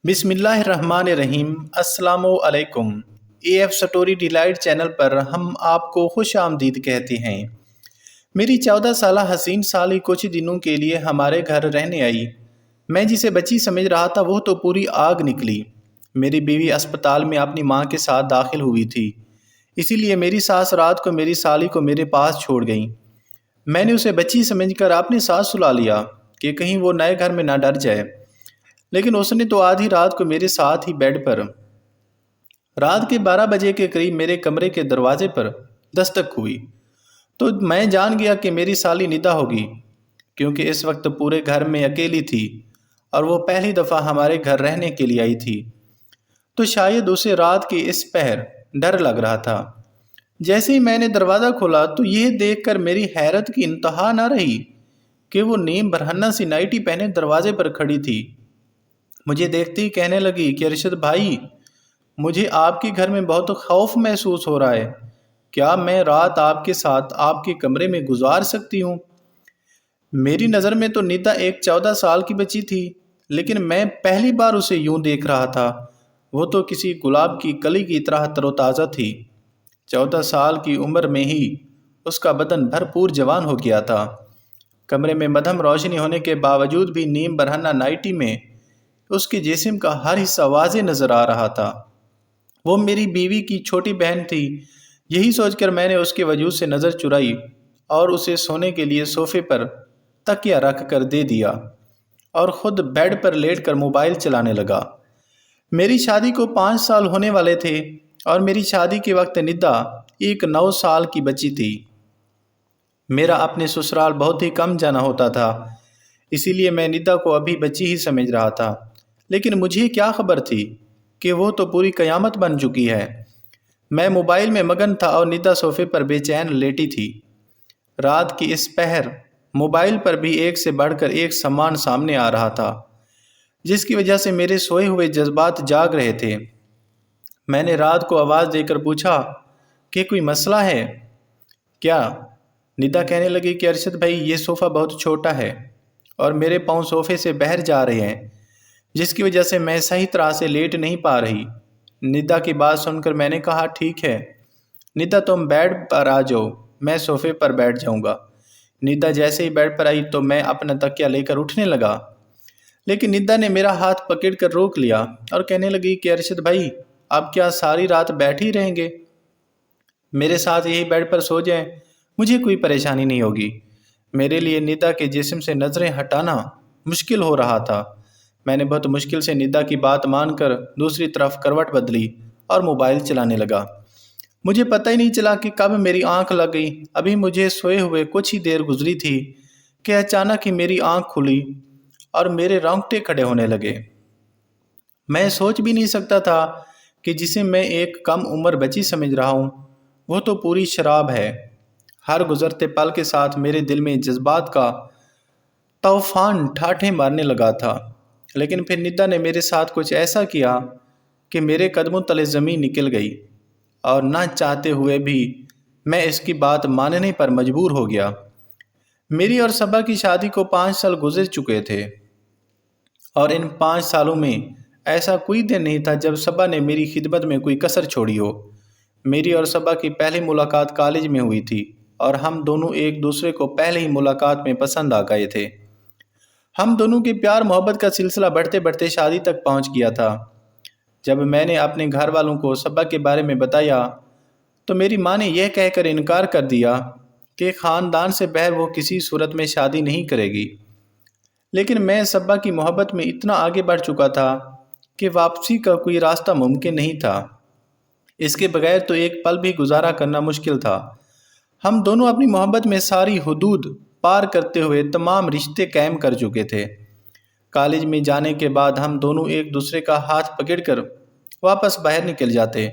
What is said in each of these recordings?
بسم اللہ الرحمن الرحیم۔ السلام علیکم۔ A F story delight channel پر ہم آپ کو خوش آمدید کہتے ہیں۔ میری 14 سالہ حسین سالی کچھ دنوں کے لیے ہمارے گھر رہنے آئی۔ میں جسے بچی سمجھ رہا تھا وہ تو پوری آگ نکلی۔ میری بیوی اسپتال میں اپنی ماں کے ساتھ داخل ہوئی تھی، اسی لیے میری ساس رات کو میری سالی کو میرے پاس چھوڑ گئیں۔ میں نے اسے بچی سمجھ کر اپنے ساتھ سلا لیا کہ کہیں وہ نئے گھر میں نہ ڈر جائے، لیکن اس نے تو آدھی رات کو میرے ساتھ ہی بیڈ پر رات کے 12 بجے کے قریب میرے کمرے کے دروازے پر دستک ہوئی تو میں جان گیا کہ میری سالی ندا ہوگی، کیونکہ اس وقت پورے گھر میں اکیلی تھی اور وہ پہلی دفعہ ہمارے گھر رہنے کے لیے آئی تھی، تو شاید اسے رات کے اس پہر ڈر لگ رہا تھا۔ جیسے ہی میں نے دروازہ کھولا تو یہ دیکھ کر میری حیرت کی انتہا نہ رہی کہ وہ نیم برہنہ سی نائٹی پہنے دروازے پر کھڑی تھی۔ مجھے دیکھتے ہی کہنے لگی کہ ارشد بھائی، مجھے آپ کے گھر میں بہت خوف محسوس ہو رہا ہے، کیا میں رات آپ کے ساتھ آپ کے کمرے میں گزار سکتی ہوں؟ میری نظر میں تو ندا ایک 14 سال کی بچی تھی، لیکن میں پہلی بار اسے یوں دیکھ رہا تھا۔ وہ تو کسی گلاب کی کلی کی طرح تر و تازہ تھی۔ 14 سال کی عمر میں ہی اس کا بدن بھرپور جوان ہو گیا تھا۔ کمرے میں مدھم روشنی ہونے کے باوجود بھی نیم برہنہ نائٹی میں اس کے جسم کا ہر حصہ واضح نظر آ رہا تھا۔ وہ میری بیوی کی چھوٹی بہن تھی۔ یہی سوچ کر میں نے اس کے وجود سے نظر چرائی اور اسے سونے کے لیے صوفے پر تکیہ رکھ کر دے دیا اور خود بیڈ پر لیٹ کر موبائل چلانے لگا۔ میری شادی کو 5 سال ہونے والے تھے اور میری شادی کے وقت ندا ایک 9 سال کی بچی تھی۔ میرا اپنے سسرال بہت ہی کم جانا ہوتا تھا، اسی لیے میں ندا کو ابھی بچی ہی سمجھ رہا تھا، لیکن مجھے کیا خبر تھی کہ وہ تو پوری قیامت بن چکی ہے۔ میں موبائل میں مگن تھا اور ندا صوفے پر بے چین لیٹی تھی۔ رات کی اس پہر موبائل پر بھی ایک سے بڑھ کر ایک سامان سامنے آ رہا تھا، جس کی وجہ سے میرے سوئے ہوئے جذبات جاگ رہے تھے۔ میں نے رات کو آواز دے کر پوچھا کہ کوئی مسئلہ ہے کیا؟ ندا کہنے لگی کہ ارشد بھائی، یہ صوفہ بہت چھوٹا ہے اور میرے پاؤں صوفے سے باہر جا رہے ہیں، جس کی وجہ سے میں صحیح طرح سے لیٹ نہیں پا رہی۔ ندا کی بات سن کر میں نے کہا ٹھیک ہے ندا، تم بیڈ پر آ جاؤ، میں صوفے پر بیٹھ جاؤں گا۔ ندا جیسے ہی بیڈ پر آئی تو میں اپنا تکیہ لے کر اٹھنے لگا، لیکن ندا نے میرا ہاتھ پکڑ کر روک لیا اور کہنے لگی کہ ارشد بھائی، اب کیا ساری رات بیٹھ ہی رہیں گے؟ میرے ساتھ یہی بیڈ پر سو جائیں، مجھے کوئی پریشانی نہیں ہوگی۔ میرے لیے ندا کے جسم سے نظریں ہٹانا مشکل ہو رہا تھا۔ میں نے بہت مشکل سے ندا کی بات مان کر دوسری طرف کروٹ بدلی اور موبائل چلانے لگا۔ مجھے پتہ ہی نہیں چلا کہ کب میری آنکھ لگ گئی۔ ابھی مجھے سوئے ہوئے کچھ ہی دیر گزری تھی کہ اچانک ہی میری آنکھ کھلی اور میرے رونگٹے کھڑے ہونے لگے۔ میں سوچ بھی نہیں سکتا تھا کہ جسے میں ایک کم عمر بچی سمجھ رہا ہوں، وہ تو پوری شراب ہے۔ ہر گزرتے پل کے ساتھ میرے دل میں جذبات کا طوفان ٹھاٹھیں مارنے لگا تھا، لیکن پھر ندا نے میرے ساتھ کچھ ایسا کیا کہ میرے قدموں تلے زمین نکل گئی اور نہ چاہتے ہوئے بھی میں اس کی بات ماننے پر مجبور ہو گیا۔ میری اور صبا کی شادی کو 5 سال گزر چکے تھے اور ان 5 سالوں میں ایسا کوئی دن نہیں تھا جب صبا نے میری خدمت میں کوئی کسر چھوڑی ہو۔ میری اور صبا کی پہلی ملاقات کالج میں ہوئی تھی اور ہم دونوں ایک دوسرے کو پہلے ہی ملاقات میں پسند آ گئے تھے۔ ہم دونوں کے پیار محبت کا سلسلہ بڑھتے بڑھتے شادی تک پہنچ گیا تھا۔ جب میں نے اپنے گھر والوں کو صبا کے بارے میں بتایا تو میری ماں نے یہ کہہ کر انکار کر دیا کہ خاندان سے باہر وہ کسی صورت میں شادی نہیں کرے گی، لیکن میں صبا کی محبت میں اتنا آگے بڑھ چکا تھا کہ واپسی کا کوئی راستہ ممکن نہیں تھا۔ اس کے بغیر تو ایک پل بھی گزارا کرنا مشکل تھا۔ ہم دونوں اپنی محبت میں ساری حدود پار کرتے ہوئے تمام رشتے قائم کر چکے تھے۔ کالج میں جانے کے بعد ہم دونوں ایک دوسرے کا ہاتھ پکڑ کر واپس باہر نکل جاتے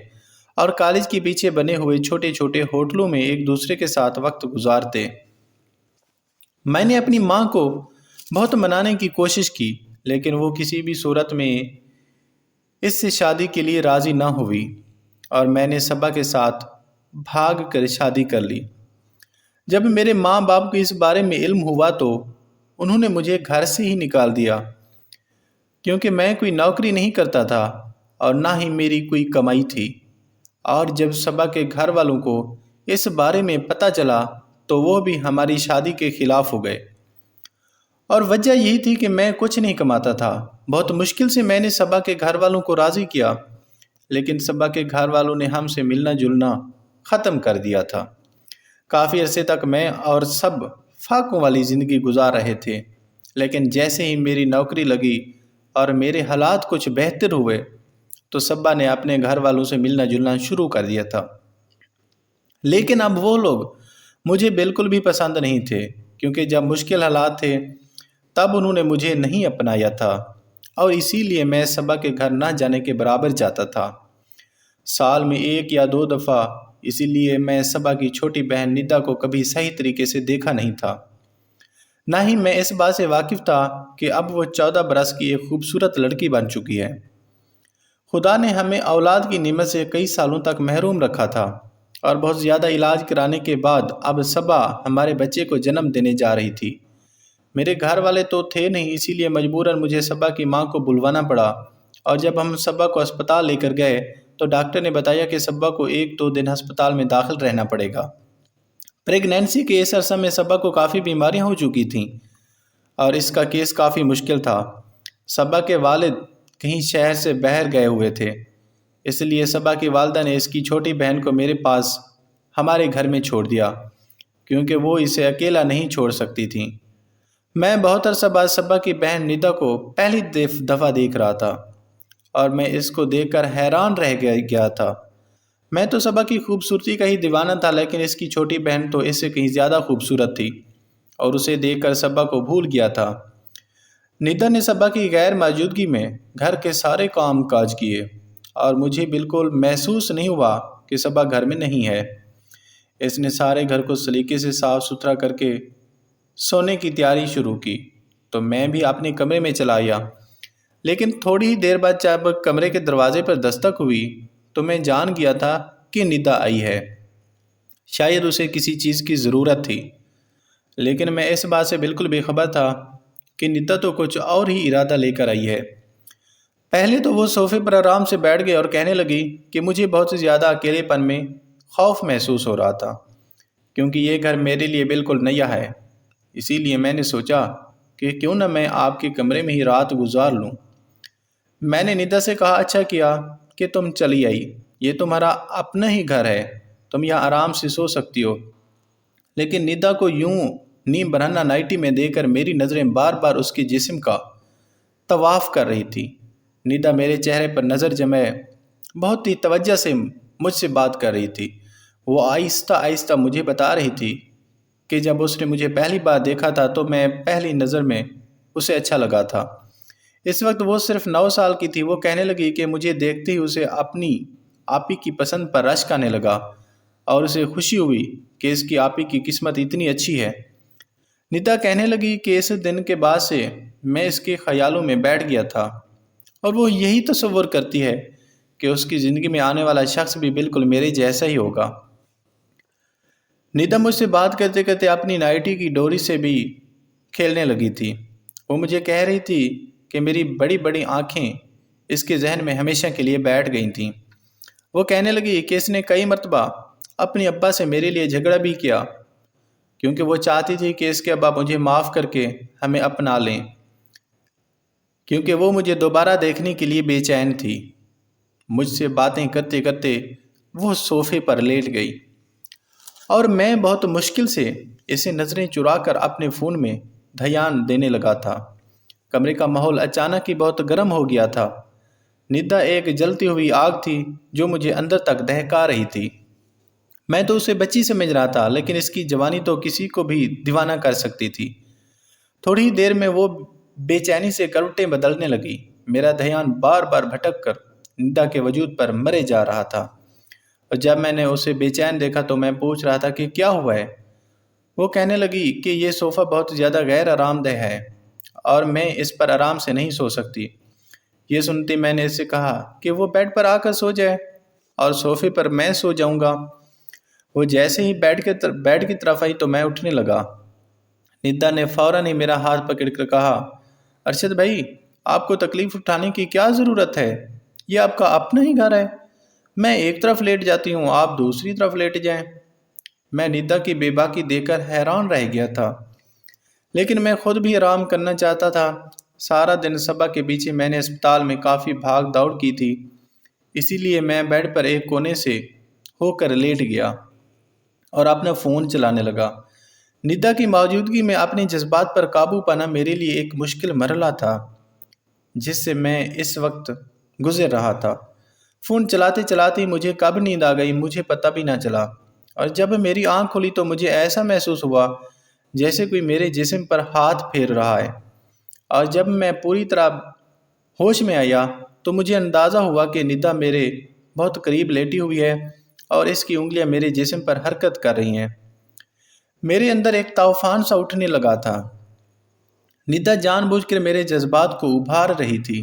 اور کالج کے پیچھے بنے ہوئے چھوٹے چھوٹے ہوٹلوں میں ایک دوسرے کے ساتھ وقت گزارتے۔ میں نے اپنی ماں کو بہت منانے کی کوشش کی، لیکن وہ کسی بھی صورت میں اس سے شادی کے لیے راضی نہ ہوئی اور میں نے صبا کے ساتھ بھاگ کر شادی کر لی۔ جب میرے ماں باپ کو اس بارے میں علم ہوا تو انہوں نے مجھے گھر سے ہی نکال دیا۔ کیونکہ میں کوئی نوکری نہیں کرتا تھا اور نہ ہی میری کوئی کمائی تھی۔ اور جب صبا کے گھر والوں کو اس بارے میں پتہ چلا تو وہ بھی ہماری شادی کے خلاف ہو گئے، اور وجہ یہی تھی کہ میں کچھ نہیں کماتا تھا۔ بہت مشکل سے میں نے صبا کے گھر والوں کو راضی کیا، لیکن صبا کے گھر والوں نے ہم سے ملنا جلنا ختم کر دیا تھا۔ کافی عرصے تک میں اور سب فاقوں والی زندگی گزار رہے تھے، لیکن جیسے ہی میری نوکری لگی اور میرے حالات کچھ بہتر ہوئے تو صبا نے اپنے گھر والوں سے ملنا جلنا شروع کر دیا تھا۔ لیکن اب وہ لوگ مجھے بالکل بھی پسند نہیں تھے، کیونکہ جب مشکل حالات تھے تب انہوں نے مجھے نہیں اپنایا تھا، اور اسی لیے میں صبا کے گھر نہ جانے کے برابر جاتا تھا، سال میں 1 یا 2 دفعہ۔ اسی لیے میں صبا کی چھوٹی بہن ندا کو کبھی صحیح طریقے سے دیکھا نہیں تھا، نہ ہی میں اس بات سے واقف تھا کہ اب وہ 14 برس کی ایک خوبصورت لڑکی بن چکی ہے۔ خدا نے ہمیں اولاد کی نعمت سے کئی سالوں تک محروم رکھا تھا، اور بہت زیادہ علاج کرانے کے بعد اب صبا ہمارے بچے کو جنم دینے جا رہی تھی۔ میرے گھر والے تو تھے نہیں، اسی لیے مجبوراً مجھے صبا کی ماں کو بلوانا پڑا، اور جب ہم صبا کو اسپتال لے کر گئے تو ڈاکٹر نے بتایا کہ صبا کو 1 2 دن ہسپتال میں داخل رہنا پڑے گا۔ پریگنینسی کے اس عرصہ میں صبا کو کافی بیماریاں ہو چکی تھیں، اور اس کا کیس کافی مشکل تھا۔ صبا کے والد کہیں شہر سے باہر گئے ہوئے تھے، اس لیے صبا کی والدہ نے اس کی چھوٹی بہن کو میرے پاس ہمارے گھر میں چھوڑ دیا، کیونکہ وہ اسے اکیلا نہیں چھوڑ سکتی تھیں۔ میں بہت عرصہ بعد صبا کی بہن ندا کو پہلی دفعہ دیکھ رہا تھا، اور میں اس کو دیکھ کر حیران رہ گیا تھا۔ میں تو صبا کی خوبصورتی کا ہی دیوانہ تھا، لیکن اس کی چھوٹی بہن تو اس سے کہیں زیادہ خوبصورت تھی، اور اسے دیکھ کر صبا کو بھول گیا تھا۔ ندا نے صبا کی غیر موجودگی میں گھر کے سارے کام کاج کیے، اور مجھے بالکل محسوس نہیں ہوا کہ صبا گھر میں نہیں ہے۔ اس نے سارے گھر کو سلیقے سے صاف ستھرا کر کے سونے کی تیاری شروع کی، تو میں بھی اپنے کمرے میں چلا آیا۔ لیکن تھوڑی ہی دیر بعد جب کمرے کے دروازے پر دستک ہوئی تو میں جان گیا تھا کہ ندا آئی ہے۔ شاید اسے کسی چیز کی ضرورت تھی، لیکن میں اس بات سے بالکل بے خبر تھا کہ ندا تو کچھ اور ہی ارادہ لے کر آئی ہے۔ پہلے تو وہ صوفے پر آرام سے بیٹھ گئی اور کہنے لگی کہ مجھے بہت زیادہ اکیلے پن میں خوف محسوس ہو رہا تھا، کیونکہ یہ گھر میرے لیے بالکل نیا ہے۔ اسی لیے میں نے سوچا کہ کیوں نہ میں آپ کے کمرے میں ہی رات گزار لوں۔ میں نے ندا سے کہا، اچھا کیا کہ تم چلی آئی، یہ تمہارا اپنا ہی گھر ہے، تم یہاں آرام سے سو سکتی ہو۔ لیکن ندا کو یوں نیم برہنہ نائٹی میں دیکھ کر میری نظریں بار بار اس کے جسم کا طواف کر رہی تھی۔ ندا میرے چہرے پر نظر جمائے بہت ہی توجہ سے مجھ سے بات کر رہی تھی۔ وہ آہستہ آہستہ مجھے بتا رہی تھی کہ جب اس نے مجھے پہلی بار دیکھا تھا تو میں پہلی نظر میں اسے اچھا لگا تھا۔ اس وقت وہ صرف 9 سال کی تھی۔ وہ کہنے لگی کہ مجھے دیکھتے ہی اسے اپنی آپی کی پسند پر رشک آنے لگا، اور اسے خوشی ہوئی کہ اس کی آپی کی قسمت اتنی اچھی ہے۔ ندا کہنے لگی کہ اس دن کے بعد سے میں اس کے خیالوں میں بیٹھ گیا تھا، اور وہ یہی تصور کرتی ہے کہ اس کی زندگی میں آنے والا شخص بھی بالکل میرے جیسا ہی ہوگا۔ ندا مجھ سے بات کرتے کرتے اپنی نائٹی کی ڈوری سے بھی کھیلنے لگی تھی۔ وہ مجھے کہہ رہی تھی کہ میری بڑی بڑی آنکھیں اس کے ذہن میں ہمیشہ کے لیے بیٹھ گئی تھیں۔ وہ کہنے لگی کہ اس نے کئی مرتبہ اپنی ابا سے میرے لیے جھگڑا بھی کیا، کیونکہ وہ چاہتی تھی کہ اس کے ابا مجھے معاف کر کے ہمیں اپنا لیں، کیونکہ وہ مجھے دوبارہ دیکھنے کے لیے بے چین تھی۔ مجھ سے باتیں کرتے کرتے وہ صوفے پر لیٹ گئی، اور میں بہت مشکل سے اسے نظریں چرا کر اپنے فون میں دھیان دینے لگا تھا۔ کمرے کا ماحول اچانک ہی بہت گرم ہو گیا تھا۔ ندا ایک جلتی ہوئی آگ تھی جو مجھے اندر تک دہکا رہی تھی۔ میں تو اسے بچی سمجھ رہا تھا، لیکن اس کی جوانی تو کسی کو بھی دیوانہ کر سکتی تھی۔ تھوڑی دیر میں وہ بے چینی سے کروٹیں بدلنے لگی۔ میرا دھیان بار بار بھٹک کر ندا کے وجود پر مرے جا رہا تھا، اور جب میں نے اسے بے چین دیکھا تو میں پوچھ رہا تھا کہ کیا ہوا ہے۔ وہ کہنے لگی کہ یہ صوفہ بہت زیادہ غیر آرام دہ ہے، اور میں اس پر آرام سے نہیں سو سکتی۔ یہ سنتے میں نے اس سے کہا کہ وہ بیڈ پر آ کر سو جائے، اور صوفے پر میں سو جاؤں گا۔ وہ جیسے ہی بیڈ کی طرف آئی تو میں اٹھنے لگا۔ ندا نے فوراً ہی میرا ہاتھ پکڑ کر کہا، ارشد بھائی آپ کو تکلیف اٹھانے کی کیا ضرورت ہے؟ یہ آپ کا اپنا ہی گھر ہے۔ میں ایک طرف لیٹ جاتی ہوں، آپ دوسری طرف لیٹ جائیں۔ میں ندا کی بے باکی دیکھ کر حیران رہ گیا تھا، لیکن میں خود بھی آرام کرنا چاہتا تھا۔ سارا دن صبح کے پیچھے میں نے اسپتال میں کافی بھاگ دوڑ کی تھی، اسی لیے میں بیڈ پر ایک کونے سے ہو کر لیٹ گیا اور اپنا فون چلانے لگا۔ ندا کی موجودگی میں اپنے جذبات پر قابو پانا میرے لیے ایک مشکل مرحلہ تھا جس سے میں اس وقت گزر رہا تھا۔ فون چلاتے چلاتے مجھے کب نیند آ گئی مجھے پتہ بھی نہ چلا، اور جب میری آنکھ کھلی تو مجھے ایسا محسوس ہوا جیسے کوئی میرے جسم پر ہاتھ پھیر رہا ہے، اور جب میں پوری طرح ہوش میں آیا تو مجھے اندازہ ہوا کہ ندا میرے بہت قریب لیٹی ہوئی ہے اور اس کی انگلیاں میرے جسم پر حرکت کر رہی ہیں۔ میرے اندر ایک طوفان سا اٹھنے لگا تھا۔ ندا جان بوجھ کر میرے جذبات کو ابھار رہی تھی۔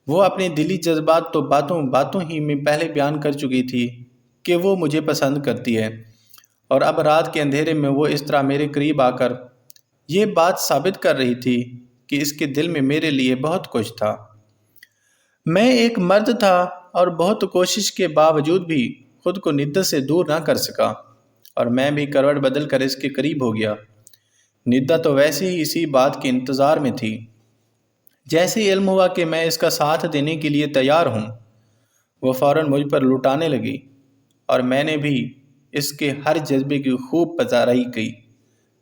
وہ اپنے دلی جذبات تو باتوں ہی میں پہلے بیان کر چکی تھی کہ وہ مجھے پسند کرتی ہے، اور اب رات کے اندھیرے میں وہ اس طرح میرے قریب آ کر یہ بات ثابت کر رہی تھی کہ اس کے دل میں میرے لیے بہت کچھ تھا۔ میں ایک مرد تھا اور بہت کوشش کے باوجود بھی خود کو ندا سے دور نہ کر سکا، اور میں بھی کروٹ بدل کر اس کے قریب ہو گیا۔ ندا تو ویسے ہی اسی بات کے انتظار میں تھی۔ جیسے ہی علم ہوا کہ میں اس کا ساتھ دینے کے لیے تیار ہوں، وہ فوراً مجھ پر لٹانے لگی، اور میں نے بھی اس کے ہر جذبے کی خوب پذیرائی کی۔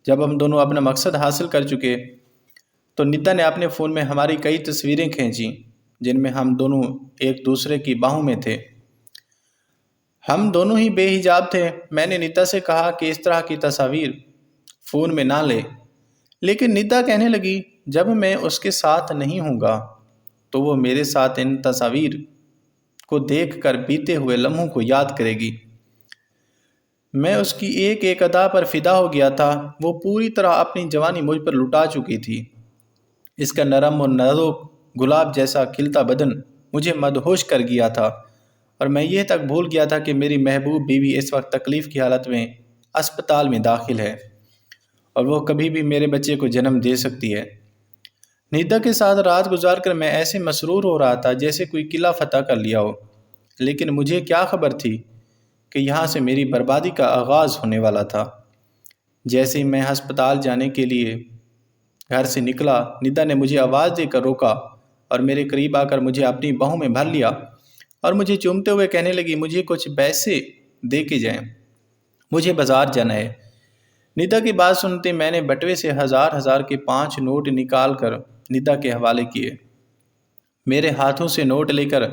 جب ہم دونوں اپنا مقصد حاصل کر چکے تو ندا نے اپنے فون میں ہماری کئی تصویریں کھینچیں جن میں ہم دونوں ایک دوسرے کی باہوں میں تھے۔ ہم دونوں ہی بے حجاب تھے۔ میں نے ندا سے کہا کہ اس طرح کی تصاویر فون میں نہ لے، لیکن ندا کہنے لگی جب میں اس کے ساتھ نہیں ہوں گا تو وہ میرے ساتھ ان تصاویر کو دیکھ کر بیتے ہوئے لمحوں کو یاد کرے گی۔ میں اس کی ایک ایک ادا پر فدا ہو گیا تھا۔ وہ پوری طرح اپنی جوانی مجھ پر لٹا چکی تھی۔ اس کا نرم اور نازک گلاب جیسا کھلتا بدن مجھے مدہوش کر گیا تھا، اور میں یہ تک بھول گیا تھا کہ میری محبوب بیوی اس وقت تکلیف کی حالت میں اسپتال میں داخل ہے اور وہ کبھی بھی میرے بچے کو جنم دے سکتی ہے۔ ندا کے ساتھ رات گزار کر میں ایسے مسرور ہو رہا تھا جیسے کوئی قلعہ فتح کر لیا ہو، لیکن مجھے کیا خبر تھی کہ یہاں سے میری بربادی کا آغاز ہونے والا تھا۔ جیسے ہی میں ہسپتال جانے کے لیے گھر سے نکلا، ندا نے مجھے آواز دے کر روکا اور میرے قریب آ کر مجھے اپنی باہوں میں بھر لیا اور مجھے چومتے ہوئے کہنے لگی مجھے کچھ پیسے دے کے جائیں، مجھے بازار جانا ہے۔ ندا کی بات سنتے میں نے بٹوے سے ہزار کے 5 نوٹ نکال کر ندا کے حوالے کیے۔ میرے ہاتھوں سے نوٹ لے کر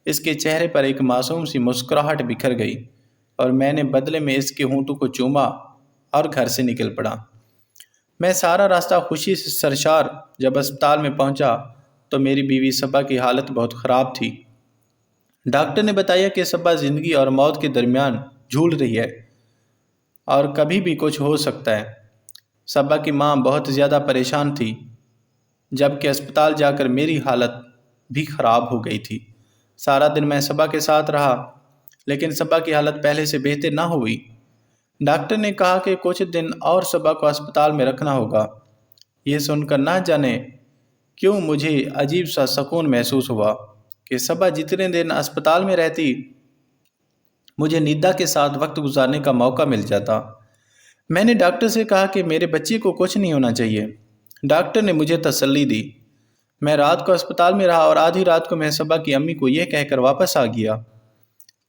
اس کے چہرے پر ایک معصوم سی مسکراہٹ بکھر گئی، اور میں نے بدلے میں اس کے ہونٹوں کو چوما اور گھر سے نکل پڑا۔ میں سارا راستہ خوشی سے سرشار جب اسپتال میں پہنچا تو میری بیوی صبا کی حالت بہت خراب تھی۔ ڈاکٹر نے بتایا کہ صبا زندگی اور موت کے درمیان جھول رہی ہے اور کبھی بھی کچھ ہو سکتا ہے۔ صبا کی ماں بہت زیادہ پریشان تھی، جبکہ اسپتال جا کر میری حالت بھی خراب ہو گئی تھی۔ سارا دن میں صبا کے ساتھ رہا، لیکن صبا کی حالت پہلے سے بہتر نہ ہوئی۔ ڈاکٹر نے کہا کہ کچھ دن اور صبا کو اسپتال میں رکھنا ہوگا۔ یہ سن کر نہ جانے کیوں مجھے عجیب سا سکون محسوس ہوا کہ صبا جتنے دن اسپتال میں رہتی مجھے ندا کے ساتھ وقت گزارنے کا موقع مل جاتا۔ میں نے ڈاکٹر سے کہا کہ میرے بچے کو کچھ نہیں ہونا چاہیے۔ ڈاکٹر نے مجھے تسلی دی۔ میں رات کو اسپتال میں رہا اور آدھی رات کو میں صبا کی امی کو یہ کہہ کر واپس آ گیا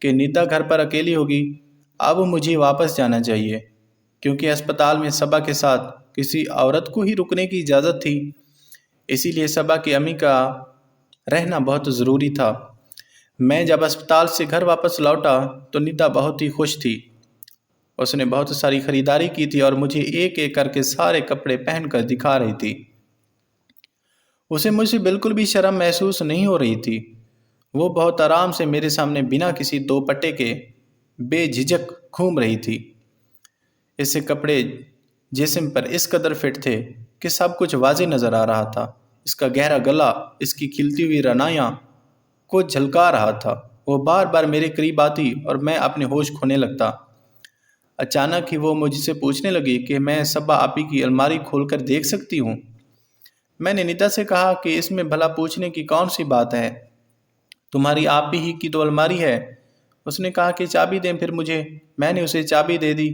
کہ ندا گھر پر اکیلی ہوگی، اب مجھے واپس جانا چاہیے، کیونکہ اسپتال میں صبا کے ساتھ کسی عورت کو ہی رکنے کی اجازت تھی۔ اسی لیے صبا کی امی کا رہنا بہت ضروری تھا۔ میں جب اسپتال سے گھر واپس لوٹا تو ندا بہت ہی خوش تھی۔ اس نے بہت ساری خریداری کی تھی اور مجھے ایک ایک کر کے سارے کپڑے پہن کر دکھا رہی تھی۔ اسے مجھ سے بالکل بھی شرم محسوس نہیں ہو رہی تھی۔ وہ بہت آرام سے میرے سامنے بنا کسی دوپٹے کے بے جھجک گھوم رہی تھی۔ اس سے کپڑے جسم پر اس قدر فٹ تھے کہ سب کچھ واضح نظر آ رہا تھا۔ اس کا گہرا گلا اس کی کھلتی ہوئی رعنائیاں کو جھلکا رہا تھا۔ وہ بار بار میرے قریب آتی اور میں اپنے ہوش کھونے لگتا۔ اچانک ہی وہ مجھ سے پوچھنے لگی کہ میں صبا آپی کی الماری کھول کر دیکھ سکتی ہوں؟ میں نے ندا سے کہا کہ اس میں بھلا پوچھنے کی کون سی بات ہے، تمہاری آپ ہی کی تو الماری ہے۔ اس نے کہا کہ چابی دیں پھر مجھے۔ میں نے اسے چابی دے دی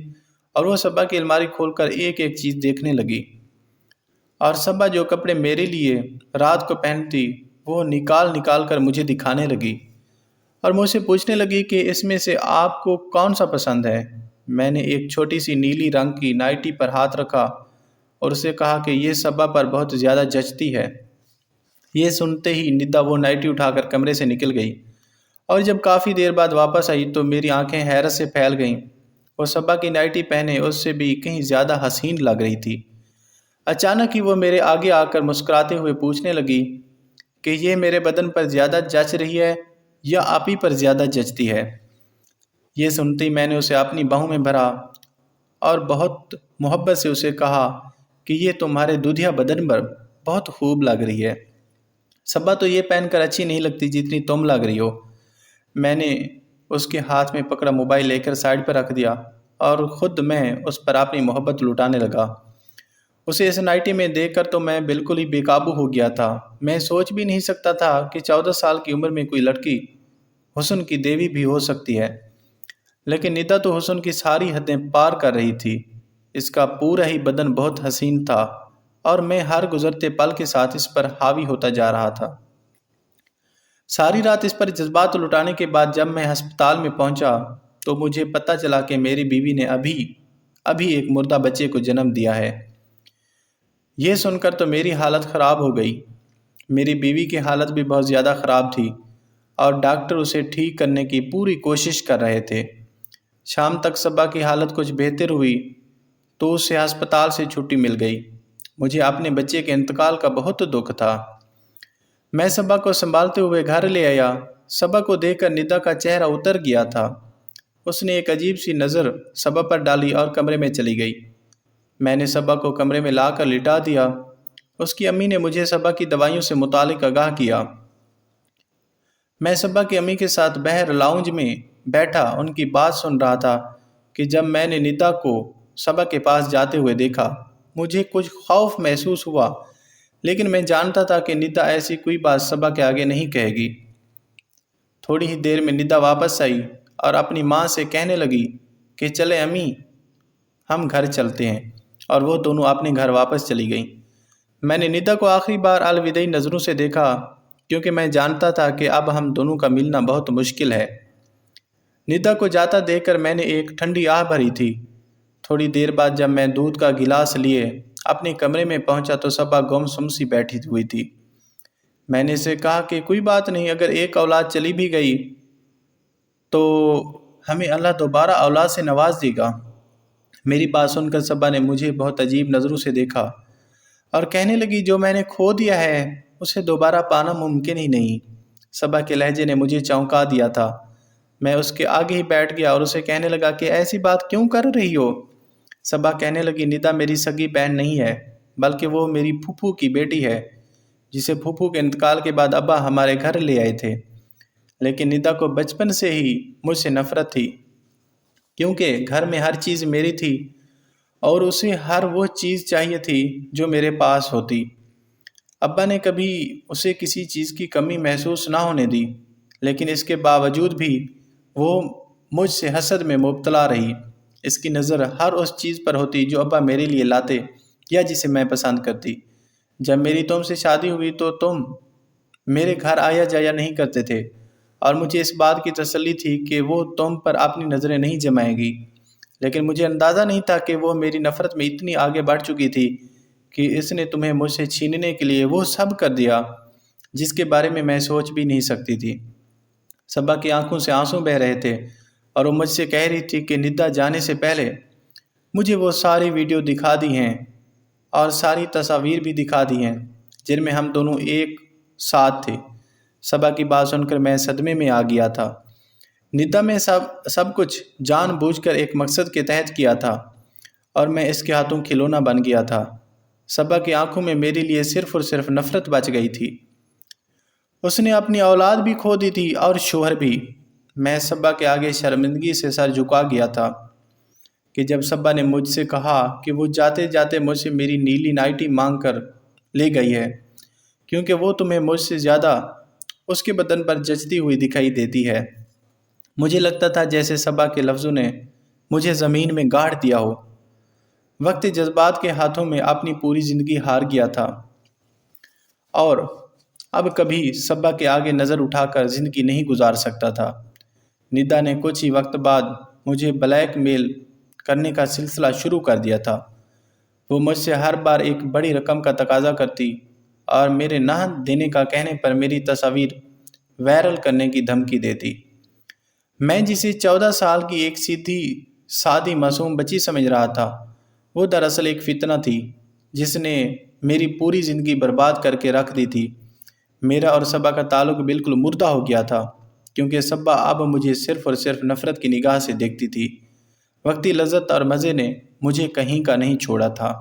اور وہ صبا کی الماری کھول کر ایک ایک چیز دیکھنے لگی، اور صبا جو کپڑے میرے لیے رات کو پہنتی وہ نکال نکال کر مجھے دکھانے لگی اور مجھ سے پوچھنے لگی کہ اس میں سے آپ کو کون سا پسند ہے۔ میں نے ایک چھوٹی سی نیلی رنگ کی نائٹی پر ہاتھ رکھا اور اسے کہا کہ یہ صبا پر بہت زیادہ جچتی ہے۔ یہ سنتے ہی ندا وہ نائٹی اٹھا کر کمرے سے نکل گئی، اور جب کافی دیر بعد واپس آئی تو میری آنکھیں حیرت سے پھیل گئیں۔ وہ صبا کی نائٹی پہنے اس سے بھی کہیں زیادہ حسین لگ رہی تھی۔ اچانک ہی وہ میرے آگے آ کر مسکراتے ہوئے پوچھنے لگی کہ یہ میرے بدن پر زیادہ جچ رہی ہے یا آپ ہی پر زیادہ جچتی ہے۔ یہ سنتے ہی میں نے اسے اپنی باہوں میں بھرا اور بہت محبت سے اسے کہا کہ یہ تمہارے دودھیا بدن پر بہت خوب لگ رہی ہے۔ صبا تو یہ پہن کر اچھی نہیں لگتی جتنی تم لگ رہی ہو۔ میں نے اس کے ہاتھ میں پکڑا موبائل لے کر سائڈ پر رکھ دیا اور خود میں اس پر اپنی محبت لٹانے لگا۔ اسے اس نائٹی میں دیکھ کر تو میں بالکل ہی بے قابو ہو گیا تھا۔ میں سوچ بھی نہیں سکتا تھا کہ 14 سال کی عمر میں کوئی لڑکی حسن کی دیوی بھی ہو سکتی ہے، لیکن ندا تو حسن کی ساری حدیں پار کر رہی تھی۔ اس کا پورا ہی بدن بہت حسین تھا اور میں ہر گزرتے پل کے ساتھ اس پر حاوی ہوتا جا رہا تھا۔ ساری رات اس پر جذبات لٹانے کے بعد جب میں ہسپتال میں پہنچا تو مجھے پتہ چلا کہ میری بیوی نے ابھی ایک مردہ بچے کو جنم دیا ہے۔ یہ سن کر تو میری حالت خراب ہو گئی۔ میری بیوی کی حالت بھی بہت زیادہ خراب تھی اور ڈاکٹر اسے ٹھیک کرنے کی پوری کوشش کر رہے تھے۔ شام تک صبا کی حالت کچھ بہتر ہوئی تو اسے ہسپتال سے چھٹی مل گئی۔ مجھے اپنے بچے کے انتقال کا بہت دکھ تھا۔ میں صبا کو سنبھالتے ہوئے گھر لے آیا۔ صبا کو دیکھ کر ندا کا چہرہ اتر گیا تھا۔ اس نے ایک عجیب سی نظر صبا پر ڈالی اور کمرے میں چلی گئی۔ میں نے صبا کو کمرے میں لا کر لٹا دیا۔ اس کی امی نے مجھے صبا کی دوائیوں سے متعلق آگاہ کیا۔ میں صبا کی امی کے ساتھ باہر لاؤنج میں بیٹھا ان کی بات سن رہا تھا کہ جب میں نے ندا کو صبا کے پاس جاتے ہوئے دیکھا، مجھے کچھ خوف محسوس ہوا، لیکن میں جانتا تھا کہ ندا ایسی کوئی بات صبا کے آگے نہیں کہے گی۔ تھوڑی ہی دیر میں ندا واپس آئی اور اپنی ماں سے کہنے لگی کہ چلے امی، ہم گھر چلتے ہیں، اور وہ دونوں اپنے گھر واپس چلی گئیں۔ میں نے ندا کو آخری بار الوداعی نظروں سے دیکھا کیونکہ میں جانتا تھا کہ اب ہم دونوں کا ملنا بہت مشکل ہے۔ ندا کو جاتا دیکھ کر میں نے ایک ٹھنڈی آہ بھری تھی۔ تھوڑی دیر بعد جب میں دودھ کا گلاس لیے اپنے کمرے میں پہنچا تو صبا گم سم سی بیٹھی ہوئی تھی۔ میں نے اسے کہا کہ کوئی بات نہیں، اگر ایک اولاد چلی بھی گئی تو ہمیں اللہ دوبارہ اولاد سے نواز دے گا۔ میری بات سن کر صبا نے مجھے بہت عجیب نظروں سے دیکھا اور کہنے لگی جو میں نے کھو دیا ہے اسے دوبارہ پانا ممکن ہی نہیں۔ صبا کے لہجے نے مجھے چونکا دیا تھا۔ میں اس کے آگے ہی بیٹھ گیا اور اسے کہنے لگا کہ ایسی بات کیوں کر رہی ہو؟ صبا کہنے لگی ندا میری سگی بہن نہیں ہے، بلکہ وہ میری پھوپھو کی بیٹی ہے جسے پھوپھو کے انتقال کے بعد ابا ہمارے گھر لے آئے تھے۔ لیکن ندا کو بچپن سے ہی مجھ سے نفرت تھی کیونکہ گھر میں ہر چیز میری تھی اور اسے ہر وہ چیز چاہیے تھی جو میرے پاس ہوتی۔ ابا نے کبھی اسے کسی چیز کی کمی محسوس نہ ہونے دی، لیکن اس کے باوجود بھی وہ مجھ سے حسد میں مبتلا رہی۔ اس کی نظر ہر اس چیز پر ہوتی جو ابا میرے لیے لاتے یا جسے میں پسند کرتی۔ جب میری تم سے شادی ہوئی تو تم میرے گھر آیا جایا نہیں کرتے تھے اور مجھے اس بات کی تسلی تھی کہ وہ تم پر اپنی نظریں نہیں جمائے گی، لیکن مجھے اندازہ نہیں تھا کہ وہ میری نفرت میں اتنی آگے بڑھ چکی تھی کہ اس نے تمہیں مجھ سے چھیننے کے لیے وہ سب کر دیا جس کے بارے میں سوچ بھی نہیں سکتی تھی۔ صبا کی آنکھوں سے آنسو بہہ رہے تھے اور وہ مجھ سے کہہ رہی تھی کہ ندا جانے سے پہلے مجھے وہ ساری ویڈیو دکھا دی ہیں اور ساری تصاویر بھی دکھا دی ہیں جن میں ہم دونوں ایک ساتھ تھے۔ صبا کی بات سن کر میں صدمے میں آ گیا تھا۔ ندا میں سب کچھ جان بوجھ کر ایک مقصد کے تحت کیا تھا اور میں اس کے ہاتھوں کھلونا بن گیا تھا۔ صبا کی آنکھوں میں میرے لیے صرف اور صرف نفرت بچ گئی تھی۔ اس نے اپنی اولاد بھی کھو دی تھی اور شوہر بھی۔ میں صبا کے آگے شرمندگی سے سر جھکا گیا تھا کہ جب صبا نے مجھ سے کہا کہ وہ جاتے جاتے مجھ سے میری نیلی نائٹی مانگ کر لے گئی ہے، کیونکہ وہ تمہیں مجھ سے زیادہ اس کے بدن پر جچتی ہوئی دکھائی دیتی ہے۔ مجھے لگتا تھا جیسے صبا کے لفظوں نے مجھے زمین میں گاڑ دیا ہو۔ وقت جذبات کے ہاتھوں میں اپنی پوری زندگی ہار گیا تھا اور اب کبھی صبا کے آگے نظر اٹھا کر زندگی نہیں گزار سکتا تھا۔ ندا نے کچھ ہی وقت بعد مجھے بلیک میل کرنے کا سلسلہ شروع کر دیا تھا۔ وہ مجھ سے ہر بار ایک بڑی رقم کا تقاضا کرتی اور میرے نہ دینے کا کہنے پر میری تصاویر وائرل کرنے کی دھمکی دیتی۔ میں جسے 14 سال کی ایک سیدھی سادی معصوم بچی سمجھ رہا تھا، وہ دراصل ایک فتنہ تھی جس نے میری پوری زندگی برباد کر کے رکھ دی تھی۔ میرا اور صبا کا تعلق بالکل مردہ ہو گیا تھا، کیونکہ صبا اب مجھے صرف اور صرف نفرت کی نگاہ سے دیکھتی تھی۔ وقتی لذت اور مزے نے مجھے کہیں کا نہیں چھوڑا تھا۔